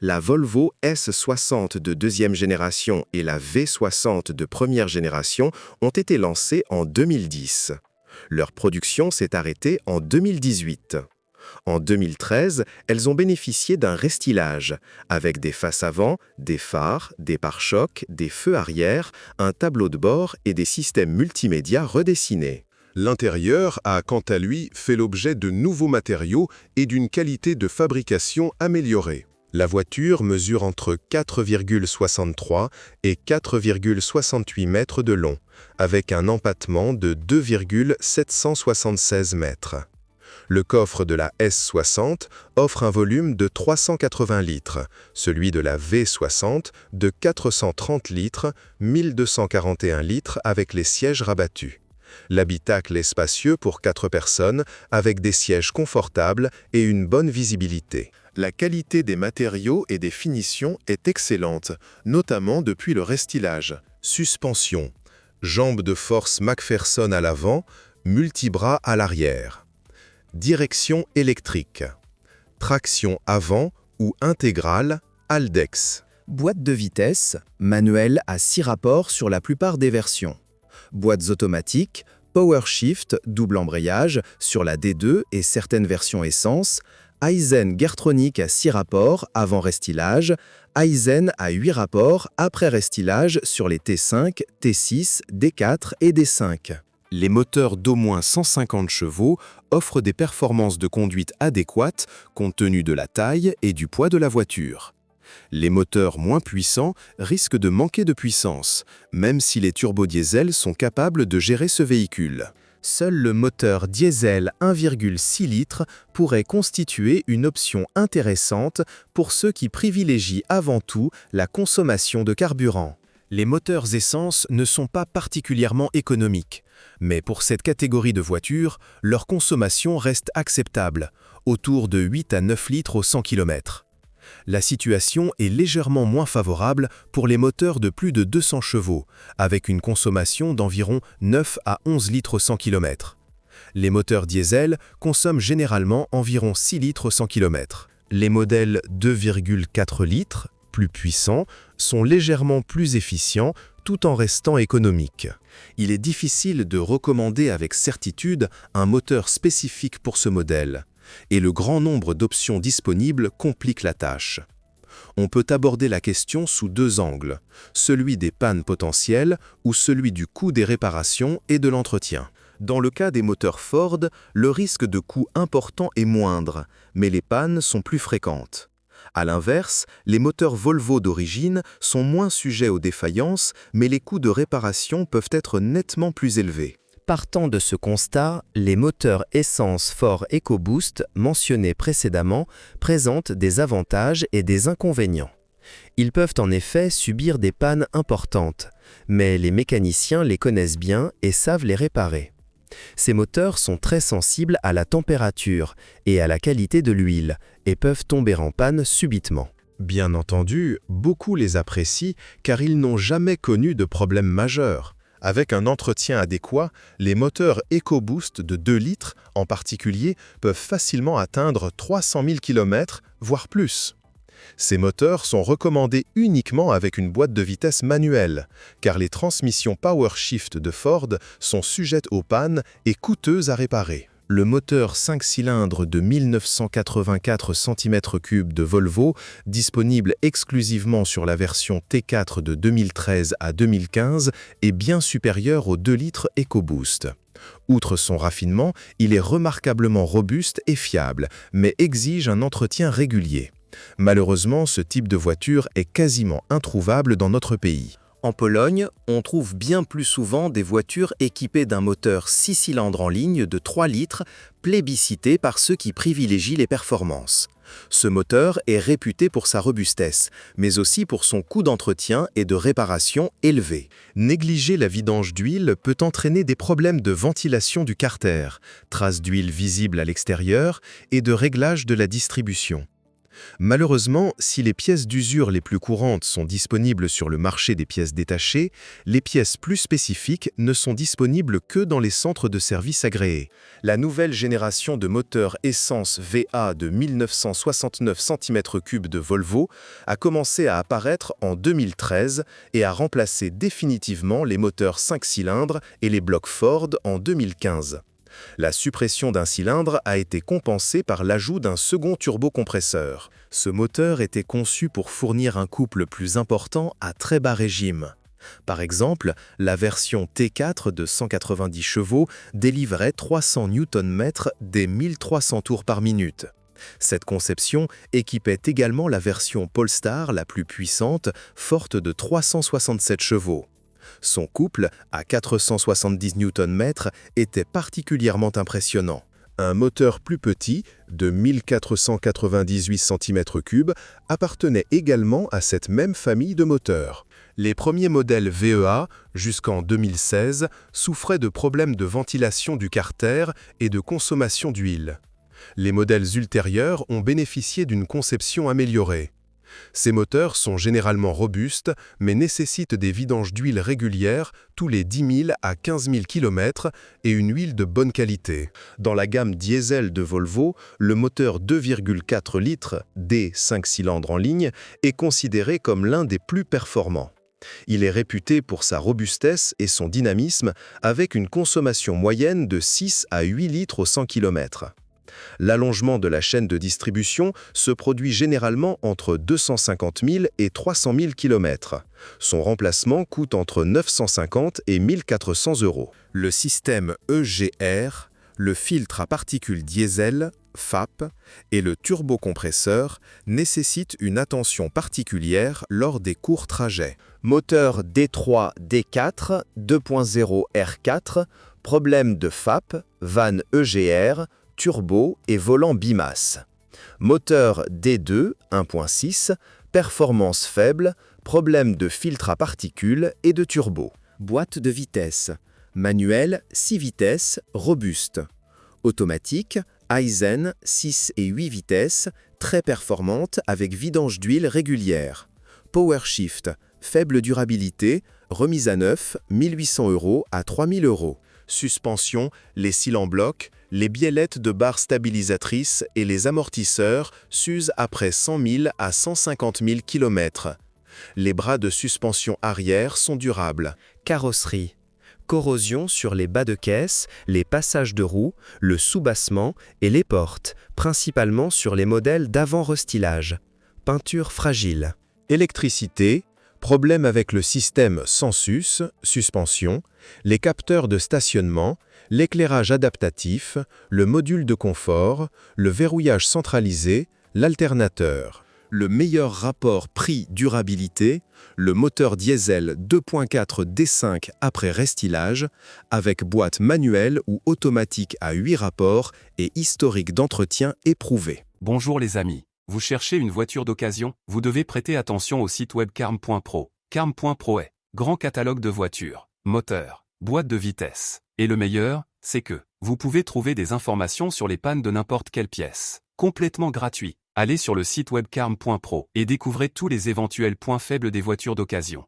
La Volvo S60 de deuxième génération et la V60 de première génération ont été lancées en 2010. Leur production s'est arrêtée en 2018. En 2013, elles ont bénéficié d'un restylage, avec des faces avant, des phares, des pare-chocs, des feux arrière, un tableau de bord et des systèmes multimédia redessinés. L'intérieur a, quant à lui, fait l'objet de nouveaux matériaux et d'une qualité de fabrication améliorée. La voiture mesure entre 4,63 et 4,68 mètres de long, avec un empattement de 2,776 mètres. Le coffre de la S60 offre un volume de 380 litres, celui de la V60 de 430 litres, 1241 litres avec les sièges rabattus. L'habitacle est spacieux pour 4 personnes, avec des sièges confortables et une bonne visibilité. La qualité des matériaux et des finitions est excellente, notamment depuis le restylage. Suspension. Jambes de force McPherson à l'avant, multibras à l'arrière. Direction électrique. Traction avant ou intégrale, Haldex. Boîte de vitesse, manuelle à 6 rapports sur la plupart des versions. Boîtes automatiques, Power Shift, double embrayage, sur la D2 et certaines versions essence, Aizen Gertronic à 6 rapports avant restylage, Aizen à 8 rapports après restylage sur les T5, T6, D4 et D5. Les moteurs d'au moins 150 chevaux offrent des performances de conduite adéquates compte tenu de la taille et du poids de la voiture. Les moteurs moins puissants risquent de manquer de puissance, même si les turbodiesels sont capables de gérer ce véhicule. Seul le moteur diesel 1,6 litres pourrait constituer une option intéressante pour ceux qui privilégient avant tout la consommation de carburant. Les moteurs essence ne sont pas particulièrement économiques, mais pour cette catégorie de voitures, leur consommation reste acceptable, autour de 8 à 9 litres au 100 km. La situation est légèrement moins favorable pour les moteurs de plus de 200 chevaux, avec une consommation d'environ 9 à 11 litres au 100 km. Les moteurs diesel consomment généralement environ 6 litres au 100 km. Les modèles 2,4 litres, plus puissants, sont légèrement plus efficients tout en restant économiques. Il est difficile de recommander avec certitude un moteur spécifique pour ce modèle, et le grand nombre d'options disponibles complique la tâche. On peut aborder la question sous 2 angles, celui des pannes potentielles ou celui du coût des réparations et de l'entretien. Dans le cas des moteurs Ford, le risque de coût important est moindre, mais les pannes sont plus fréquentes. À l'inverse, les moteurs Volvo d'origine sont moins sujets aux défaillances, mais les coûts de réparation peuvent être nettement plus élevés. Partant de ce constat, les moteurs essence Ford EcoBoost mentionnés précédemment présentent des avantages et des inconvénients. Ils peuvent en effet subir des pannes importantes, mais les mécaniciens les connaissent bien et savent les réparer. Ces moteurs sont très sensibles à la température et à la qualité de l'huile et peuvent tomber en panne subitement. Bien entendu, beaucoup les apprécient car ils n'ont jamais connu de problème majeur. Avec un entretien adéquat, les moteurs EcoBoost de 2 litres, en particulier, peuvent facilement atteindre 300 000 km, voire plus. Ces moteurs sont recommandés uniquement avec une boîte de vitesse manuelle, car les transmissions Power Shift de Ford sont sujettes aux pannes et coûteuses à réparer. Le moteur 5 cylindres de 1984 cm3 de Volvo, disponible exclusivement sur la version T4 de 2013 à 2015, est bien supérieur aux 2 litres EcoBoost. Outre son raffinement, il est remarquablement robuste et fiable, mais exige un entretien régulier. Malheureusement, ce type de voiture est quasiment introuvable dans notre pays. En Pologne, on trouve bien plus souvent des voitures équipées d'un moteur 6 cylindres en ligne de 3 litres, plébiscité par ceux qui privilégient les performances. Ce moteur est réputé pour sa robustesse, mais aussi pour son coût d'entretien et de réparation élevé. Négliger la vidange d'huile peut entraîner des problèmes de ventilation du carter, traces d'huile visibles à l'extérieur et de réglage de la distribution. Malheureusement, si les pièces d'usure les plus courantes sont disponibles sur le marché des pièces détachées, les pièces plus spécifiques ne sont disponibles que dans les centres de services agréés. La nouvelle génération de moteurs essence VA de 1969 cm3 de Volvo a commencé à apparaître en 2013 et a remplacé définitivement les moteurs 5 cylindres et les blocs Ford en 2015. La suppression d'un cylindre a été compensée par l'ajout d'un second turbocompresseur. Ce moteur était conçu pour fournir un couple plus important à très bas régime. Par exemple, la version T4 de 190 chevaux délivrait 300 Nm dès 1300 tours par minute. Cette conception équipait également la version Polestar la plus puissante, forte de 367 chevaux. Son couple, à 470 Nm, était particulièrement impressionnant. Un moteur plus petit, de 1498 cm3, appartenait également à cette même famille de moteurs. Les premiers modèles VEA, jusqu'en 2016, souffraient de problèmes de ventilation du carter et de consommation d'huile. Les modèles ultérieurs ont bénéficié d'une conception améliorée. Ces moteurs sont généralement robustes, mais nécessitent des vidanges d'huile régulières tous les 10 000 à 15 000 km et une huile de bonne qualité. Dans la gamme diesel de Volvo, le moteur 2,4 litres D 5 cylindres en ligne est considéré comme l'un des plus performants. Il est réputé pour sa robustesse et son dynamisme, avec une consommation moyenne de 6 à 8 litres au 100 km. L'allongement de la chaîne de distribution se produit généralement entre 250 000 et 300 000 km. Son remplacement coûte entre 950 et 1 400 €. Le système EGR, le filtre à particules diesel, FAP, et le turbocompresseur nécessitent une attention particulière lors des courts trajets. Moteur D3, D4, 2.0 R4, problème de FAP, vanne EGR, turbo et volant bimasse. Moteur D2, 1.6, performance faible, problème de filtre à particules et de turbo. Boîte de vitesse, manuel 6 vitesses, robuste. Automatique, Aizen 6 et 8 vitesses, très performante avec vidange d'huile régulière. PowerShift, faible durabilité, remise à neuf, 1 800 € à 3 000 €. Suspension, les cils en bloc, les biellettes de barres stabilisatrices et les amortisseurs s'usent après 100 000 à 150 000 km. Les bras de suspension arrière sont durables. Carrosserie. Corrosion sur les bas de caisse, les passages de roues, le soubassement et les portes, principalement sur les modèles d'avant-restylage. Peinture fragile. Électricité, problème avec le système Sensus, suspension, les capteurs de stationnement, l'éclairage adaptatif, le module de confort, le verrouillage centralisé, l'alternateur. Le meilleur rapport prix-durabilité, le moteur diesel 2.4 D5 après restylage, avec boîte manuelle ou automatique à 8 rapports et historique d'entretien éprouvé. Bonjour les amis. Vous cherchez une voiture d'occasion? Vous devez prêter attention au site web carm.pro. Carm.pro est grand catalogue de voitures, moteurs, boîtes de vitesse. Et le meilleur, c'est que vous pouvez trouver des informations sur les pannes de n'importe quelle pièce. Complètement gratuit. Allez sur le site web carm.pro et découvrez tous les éventuels points faibles des voitures d'occasion.